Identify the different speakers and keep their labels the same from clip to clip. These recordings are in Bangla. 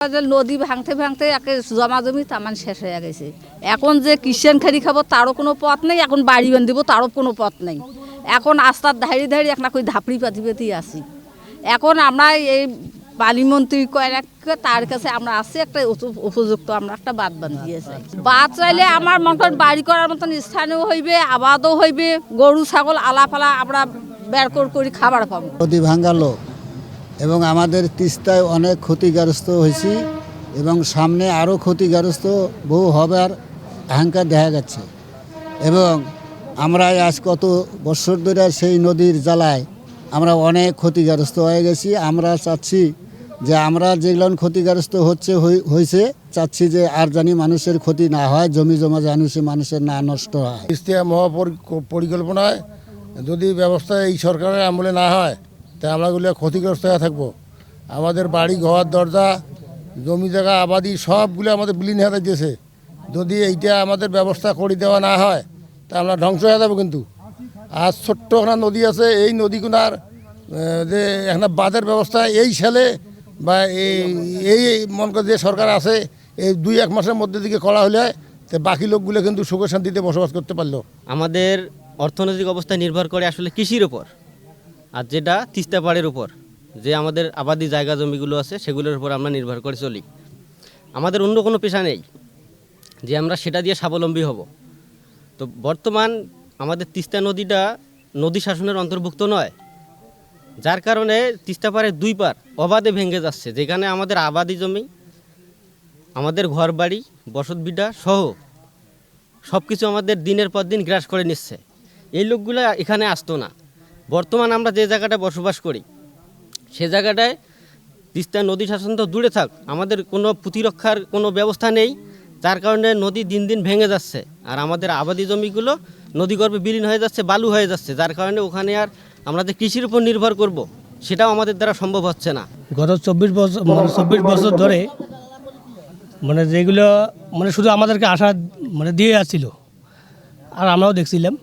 Speaker 1: নদী ভাঙতে ভাঙতে একে জমা জমি তামান শেষ হয়ে গেছে। এখন যে কিষান খারি খাবো তারও কোনো পথ নেই, এখন বাড়ি বাঁধিব তারও কোনো পথ নেই। এখন আস্তার ধাড়ি ধাড়ি একটা কই ধাপড়ি পাতি পাতি আসি। এখন আমরা এই পানিমন্ত্রী কয়েককে তার কাছে আমরা আসছি একটা উপযুক্ত আমরা একটা বাঁধ বাঁধিয়েছি। বাঁধ চাইলে আমার মতন বাড়ি করার মতন স্থানীয় হইবে, আবাদও হইবে, গরু ছাগল আলাফালা আমরা বের করি খাবার পাবো।
Speaker 2: নদী ভাঙ্গালো এবং আমাদের তিস্তায় অনেক ক্ষতিগ্রস্ত হয়েছি এবং সামনে আরও ক্ষতিগ্রস্ত বহু হবার আশঙ্কা দেখা যাচ্ছে। এবং আমরা আজ কত বছর ধরে সেই নদীর জ্বালায় আমরা অনেক ক্ষতিগ্রস্ত হয়ে গেছি। আমরা চাচ্ছি যে আমরা যেগুলো ক্ষতিগ্রস্ত হয়েছে চাচ্ছি যে আর জানি মানুষের ক্ষতি না হয়, জমি জমা মানুষের না নষ্ট হয়।
Speaker 3: তিস্তা মহাপরিকল্পনায় যদি ব্যবস্থা এই সরকারের আমলে না হয় তা আমরাগুলো ক্ষতিগ্রস্ত হয়ে থাকবো। আমাদের বাড়ি ঘর দরজা জমি জায়গা আবাদি সবগুলো আমাদের বিলীন হয়ে যাচ্ছে। যদি এইটা আমাদের ব্যবস্থা করে দেওয়া না হয় তা আমরা ধ্বংস হয়ে যাবো। কিন্তু আর ছোট্ট একটা নদী আছে, এই নদীগুনার যে একটা বাঁধের ব্যবস্থা এই সালে বা এই মনে করে যে সরকার আছে এই 2-1 মাসের মধ্যে দিকে করা হলে তো বাকি লোকগুলো কিন্তু সুখে শান্তিতে বসবাস করতে পারলো।
Speaker 4: আমাদের অর্থনৈতিক অবস্থা নির্ভর করে আসলে কৃষির উপর, আর যেটা তিস্তা পাড়ের উপর যে আমাদের আবাদি জায়গা জমিগুলো আছে সেগুলোর উপর আমরা নির্ভর করে চলি। আমাদের অন্য কোনো পেশা নেই যে আমরা সেটা দিয়ে স্বাবলম্বী হব। তো বর্তমান আমাদের তিস্তা নদীটা নদী শাসনের অন্তর্ভুক্ত নয়, যার কারণে তিস্তা পাড়ের 2 পার অবাধে ভেঙে যাচ্ছে, যেখানে আমাদের আবাদি জমি, আমাদের ঘরবাড়ি, বসতভিটা সহ সব কিছু আমাদের দিনের পর দিন গ্রাস করে নিচ্ছে। এই লোকগুলো এখানে আসতো না। বর্তমান আমরা যে জায়গাটায় বসবাস করি সে জায়গাটায় তিস্তা নদী শাসন তো দূরে থাক, আমাদের কোনো প্রতিরক্ষার কোনো ব্যবস্থা নেই, যার কারণে নদী দিন দিন ভেঙে যাচ্ছে। আর আমাদের আবাদি জমিগুলো নদীগর্ভে বিলীন হয়ে যাচ্ছে, বালু হয়ে যাচ্ছে, যার কারণে ওখানে আর আমরা যে কৃষির উপর নির্ভর করব সেটাও আমাদের দ্বারা সম্ভব হচ্ছে না।
Speaker 5: গত 24 বছর ধরে যেগুলো শুধু আমাদেরকে আশা দিয়ে আসছিল, আর আমরাও দেখছিলাম,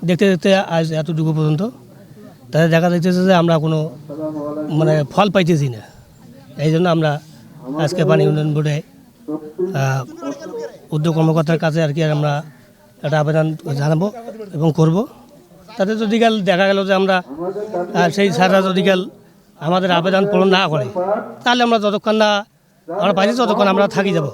Speaker 5: দেখতে দেখতে আজ এতটুকু পর্যন্ত তাদের দেখা যাচ্ছে যে আমরা কোনো ফল পাইতেছি না। এই জন্য আমরা আজকে পানি উন্নয়ন বোর্ডে উদ্যোগ কর্মকর্তার কাছে আর কি আমরা একটা আবেদন জানাবো এবং করব। তাতে যদি দেখা গেল যে আমরা সেই স্যাররা যদি আমাদের আবেদন পূরণ না করে তাহলে আমরা যতক্ষণ না আমরা পাইছি ততক্ষণ আমরা থাকি যাব।